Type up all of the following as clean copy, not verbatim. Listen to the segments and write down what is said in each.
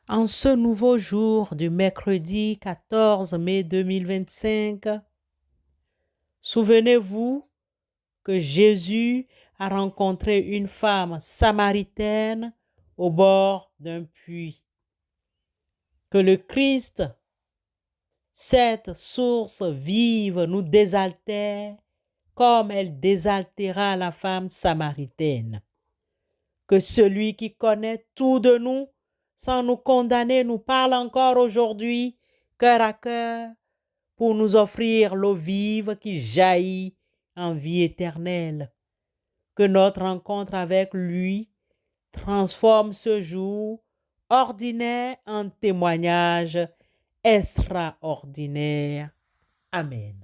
En ce nouveau jour du mercredi 14 mai 2025, souvenez-vous que Jésus a rencontré une femme samaritaine au bord d'un puits. Que le Christ, cette source vive, nous désaltère comme elle désaltéra la femme samaritaine. Que celui qui connaît tout de nous, sans nous condamner, nous parle encore aujourd'hui, cœur à cœur, pour nous offrir l'eau vive qui jaillit en vie éternelle. Que notre rencontre avec lui transforme ce jour ordinaire en témoignage extraordinaire. Amen.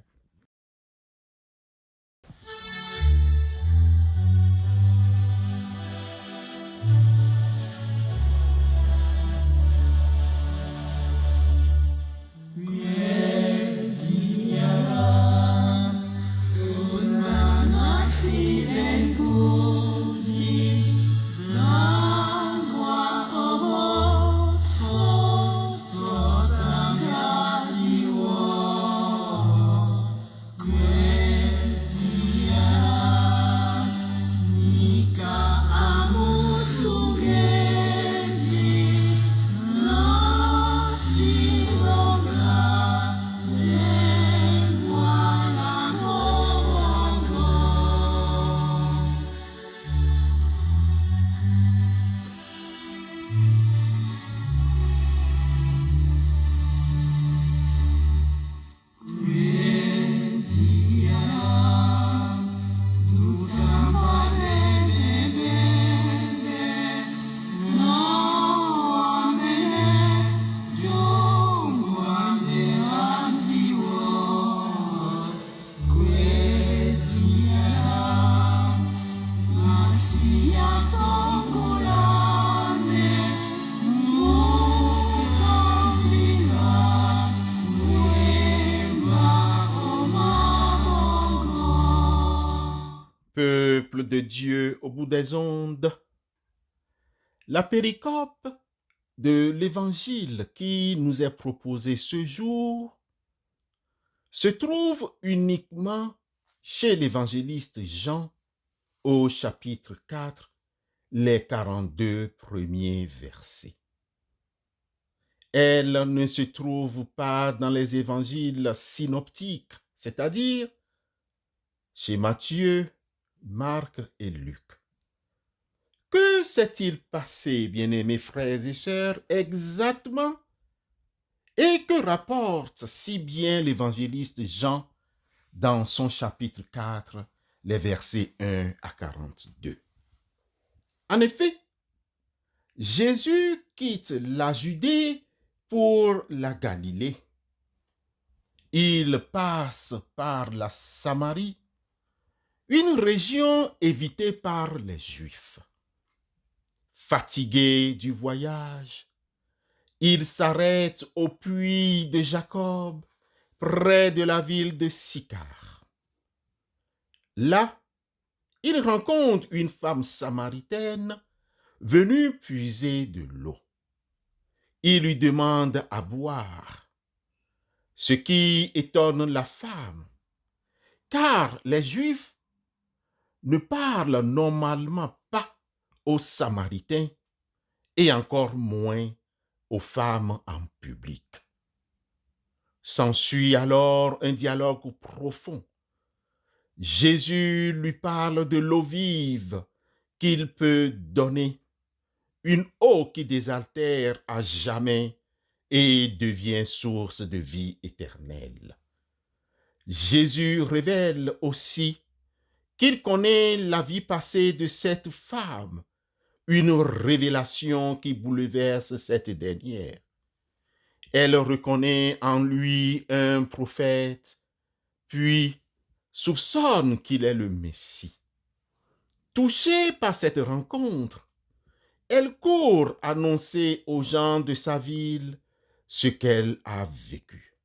Peuple de Dieu au bout des ondes, la péricope de l'évangile qui nous est proposée ce jour se trouve uniquement chez l'évangéliste Jean au chapitre 4, les 42 premiers versets. Elle ne se trouve pas dans les évangiles synoptiques, c'est-à-dire chez Matthieu, Marc et Luc. Que s'est-il passé, bien-aimés frères et sœurs, exactement? Et que rapporte si bien l'évangéliste Jean dans son chapitre 4, les versets 1 à 42? En effet, Jésus quitte la Judée pour la Galilée. Il passe par la Samarie, une région évitée par les Juifs. Fatigué du voyage, il s'arrête au puits de Jacob, près de la ville de Sychar. Là, il rencontre une femme samaritaine venue puiser de l'eau. Il lui demande à boire, ce qui étonne la femme, car les Juifs ne parlent normalement pas aux Samaritains et encore moins aux femmes en public. S'ensuit alors un dialogue profond. Jésus lui parle de l'eau vive qu'il peut donner, une eau qui désaltère à jamais et devient source de vie éternelle. Jésus révèle aussi qu'il connaît la vie passée de cette femme, une révélation qui bouleverse cette dernière. Elle reconnaît en lui un prophète, puis soupçonne qu'il est le Messie. Touchée par cette rencontre, elle court annoncer aux gens de sa ville ce qu'elle a vécu.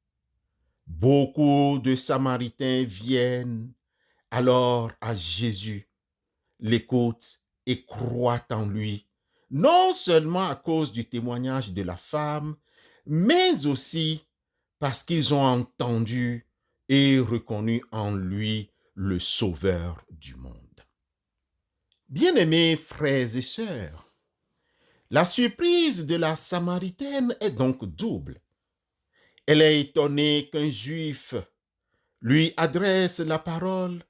Beaucoup de Samaritains viennent alors à Jésus, l'écoutent et croient en lui, non seulement à cause du témoignage de la femme, mais aussi parce qu'ils ont entendu et reconnu en lui le Sauveur du monde. Bien-aimés frères et sœurs, la surprise de la Samaritaine est donc double. Elle est étonnée qu'un Juif lui adresse la parole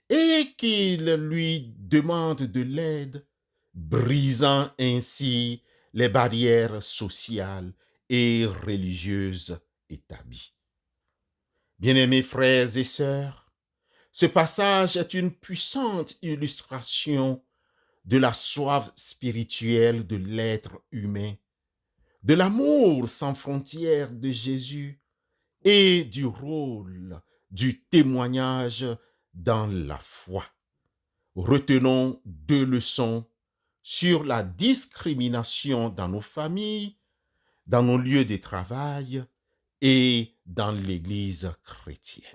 et qu'il lui demande de l'aide, brisant ainsi les barrières sociales et religieuses établies. Bien-aimés frères et sœurs, ce passage est une puissante illustration de la soif spirituelle de l'être humain, de l'amour sans frontières de Jésus et du rôle du témoignage dans la foi. Retenons 2 leçons sur la discrimination dans nos familles, dans nos lieux de travail et dans l'Église chrétienne.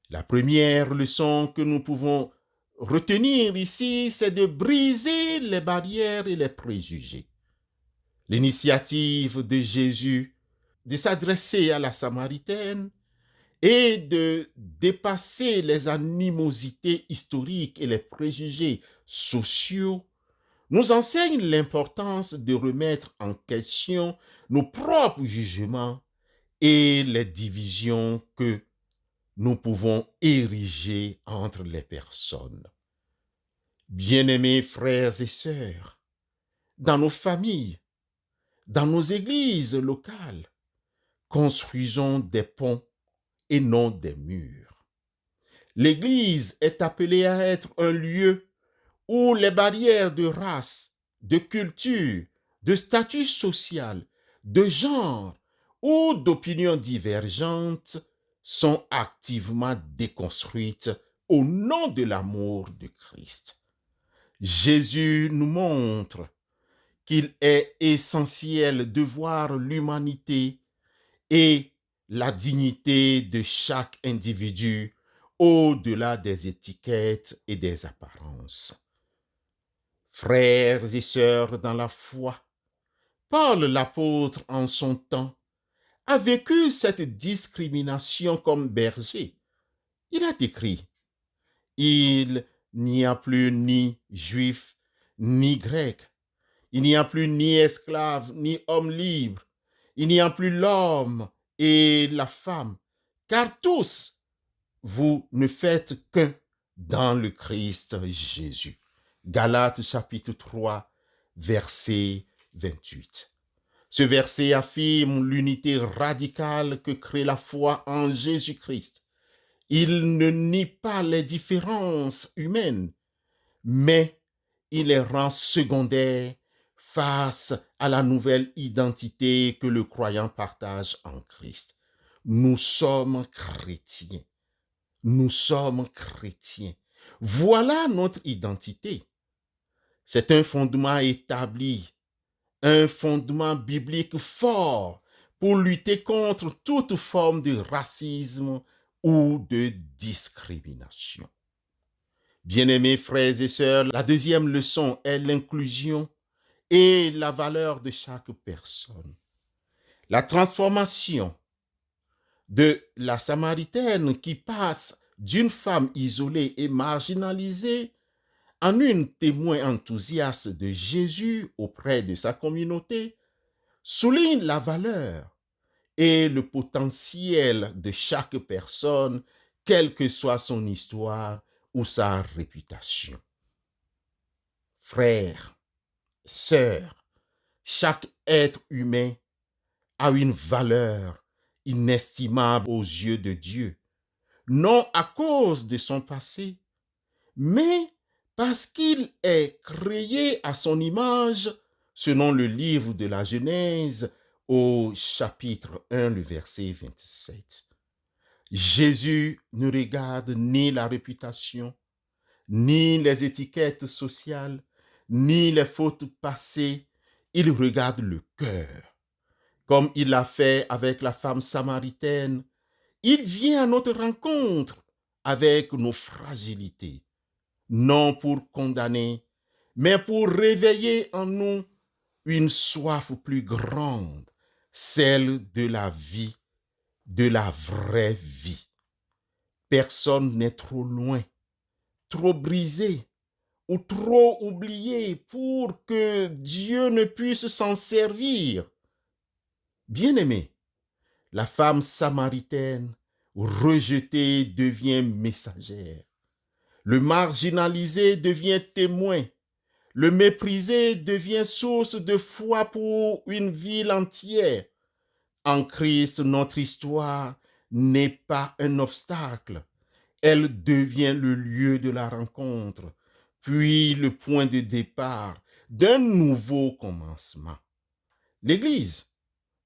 La première leçon que nous pouvons retenir ici, c'est de briser les barrières et les préjugés. L'initiative de Jésus de s'adresser à la Samaritaine et de dépasser les animosités historiques et les préjugés sociaux nous enseigne l'importance de remettre en question nos propres jugements et les divisions que nous pouvons ériger entre les personnes. Bien-aimés frères et sœurs, dans nos familles, dans nos églises locales, construisons des ponts et non des murs. L'Église est appelée à être un lieu où les barrières de race, de culture, de statut social, de genre ou d'opinions divergentes sont activement déconstruites au nom de l'amour de Christ. Jésus nous montre qu'il est essentiel de voir l'humanité et la dignité de chaque individu au-delà des étiquettes et des apparences. Frères et sœurs dans la foi, Paul l'apôtre en son temps a vécu cette discrimination comme berger. Il a écrit: il n'y a plus ni juif ni grec, il n'y a plus ni esclave ni homme libre, il n'y a plus l'homme et la femme, car tous vous ne faites qu'un dans le Christ Jésus. Galates chapitre 3, verset 28. Ce verset affirme l'unité radicale que crée la foi en Jésus-Christ. Il ne nie pas les différences humaines, mais il les rend secondaires face à la nouvelle identité que le croyant partage en Christ. Nous sommes chrétiens. Nous sommes chrétiens. Voilà notre identité. C'est un fondement établi, un fondement biblique fort pour lutter contre toute forme de racisme ou de discrimination. Bien-aimés frères et sœurs, la deuxième leçon est l'inclusion et la valeur de chaque personne. La transformation de la Samaritaine qui passe d'une femme isolée et marginalisée en une témoin enthousiaste de Jésus auprès de sa communauté souligne la valeur et le potentiel de chaque personne, quelle que soit son histoire ou sa réputation. Frères, sœurs, chaque être humain a une valeur inestimable aux yeux de Dieu, non à cause de son passé, mais parce qu'il est créé à son image, selon le livre de la Genèse au chapitre 1, le verset 27. Jésus ne regarde ni la réputation, ni les étiquettes sociales, ni les fautes passées, il regarde le cœur. Comme il l'a fait avec la femme samaritaine, il vient à notre rencontre avec nos fragilités, non pour condamner, mais pour réveiller en nous une soif plus grande, celle de la vie, de la vraie vie. Personne n'est trop loin, trop brisé ou trop oublié pour que Dieu ne puisse s'en servir. Bien-aimé, la femme samaritaine rejetée devient messagère. Le marginalisé devient témoin. Le méprisé devient source de foi pour une ville entière. En Christ, notre histoire n'est pas un obstacle. Elle devient le lieu de la rencontre, puis le point de départ d'un nouveau commencement. L'Église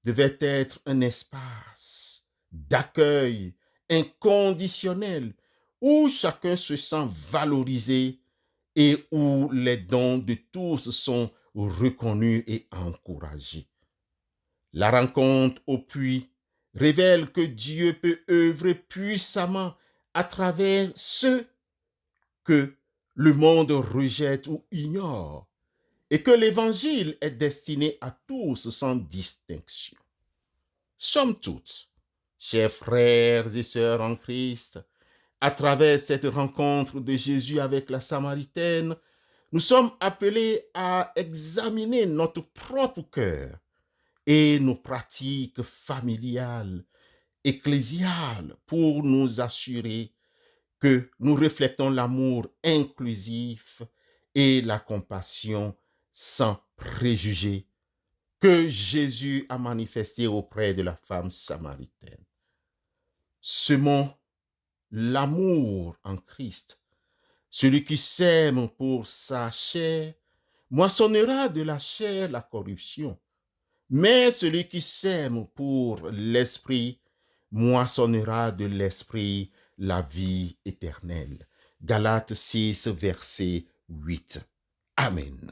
devait être un espace d'accueil inconditionnel où chacun se sent valorisé et où les dons de tous sont reconnus et encouragés. La rencontre au puits révèle que Dieu peut œuvrer puissamment à travers ceux que le monde rejette ou ignore et que l'évangile est destiné à tous sans distinction. Somme toute, chers frères et sœurs en Christ, à travers cette rencontre de Jésus avec la Samaritaine, nous sommes appelés à examiner notre propre cœur et nos pratiques familiales, ecclésiales, pour nous assurer que nous reflétons l'amour inclusif et la compassion sans préjugés que Jésus a manifesté auprès de la femme samaritaine. Semons l'amour en Christ. Celui qui sème pour sa chair moissonnera de la chair la corruption, mais celui qui sème pour l'esprit moissonnera de l'esprit la vie éternelle. Galates 6, verset 8. Amen.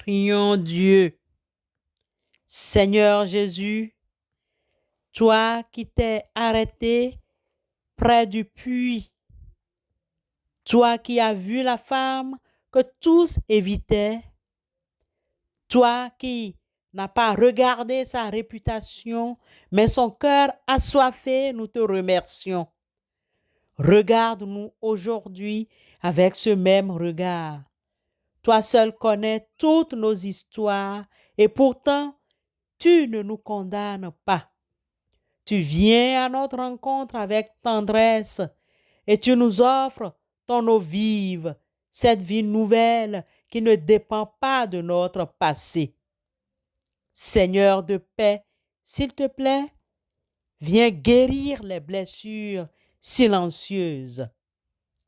Prions Dieu. Seigneur Jésus, toi qui t'es arrêté près du puits, toi qui as vu la femme que tous évitaient, toi qui n'as pas regardé sa réputation, mais son cœur assoiffé, nous te remercions. Regarde-nous aujourd'hui avec ce même regard. Toi seul connais toutes nos histoires et pourtant, tu ne nous condamnes pas. Tu viens à notre rencontre avec tendresse et tu nous offres ton eau vive, cette vie nouvelle qui ne dépend pas de notre passé. Seigneur de paix, s'il te plaît, viens guérir les blessures silencieuses.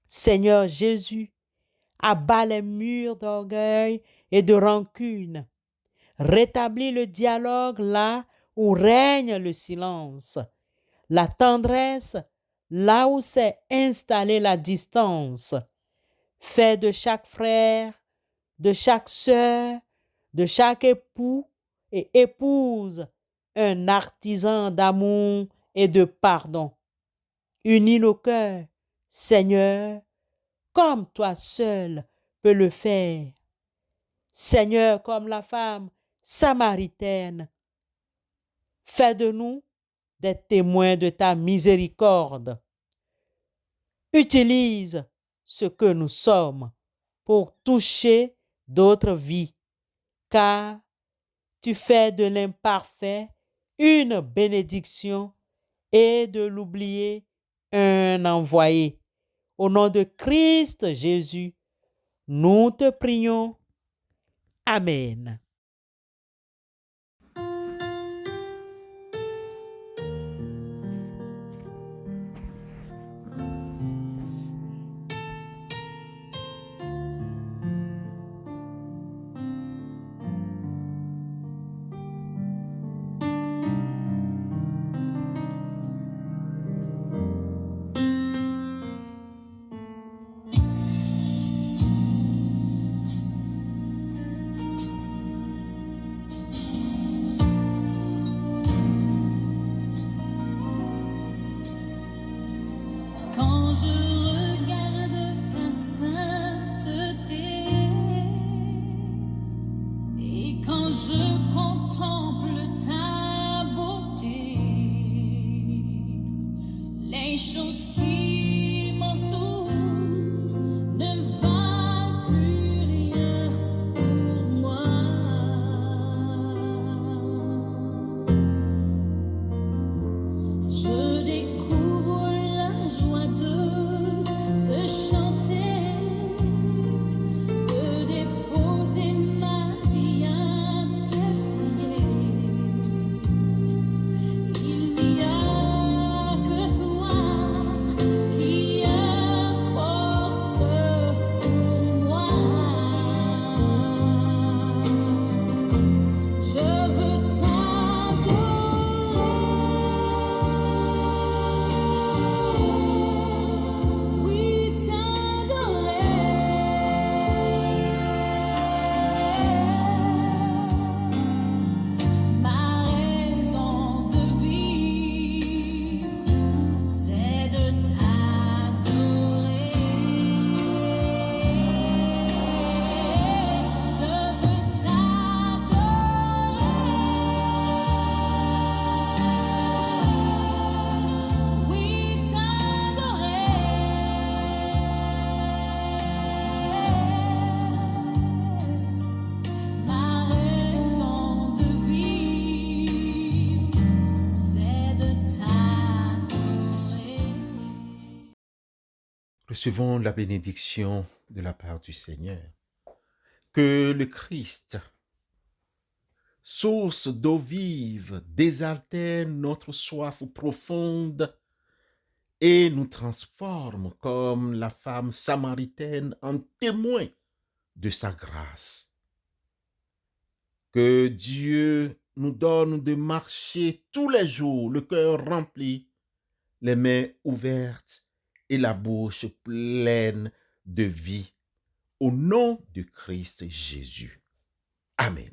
Seigneur Jésus, abat les murs d'orgueil et de rancune. Rétablis le dialogue là où règne le silence, la tendresse là où s'est installée la distance. Fais de chaque frère, de chaque sœur, de chaque époux et épouse un artisan d'amour et de pardon. Unis nos cœurs, Seigneur, comme toi seul peux le faire. Seigneur, comme la femme samaritaine, fais de nous des témoins de ta miséricorde. Utilise ce que nous sommes pour toucher d'autres vies, car tu fais de l'imparfait une bénédiction et de l'oublier un envoyé. Au nom de Christ Jésus, nous te prions. Amen. Quand je regarde ta sainteté et quand je contemple ta beauté, les choses qui m'entourent ne valent plus rien pour moi. Je découvre la joie de te chanter, de déposer ma vie à tes pieds. Il n'y a que toi qui importe pour moi. Je veux t'adorer, oui t'adorer. Ma raison de vivre, c'est de t'adorer. Je veux t'adorer, oui t'adorer. Ma raison de vivre, c'est de t'adorer. Recevons la bénédiction de la part du Seigneur. Que le Christ, source d'eau vive, désaltère notre soif profonde et nous transforme comme la femme samaritaine en témoin de sa grâce. Que Dieu nous donne de marcher tous les jours, le cœur rempli, les mains ouvertes et la bouche pleine de vie. Au nom de Christ Jésus. Amen.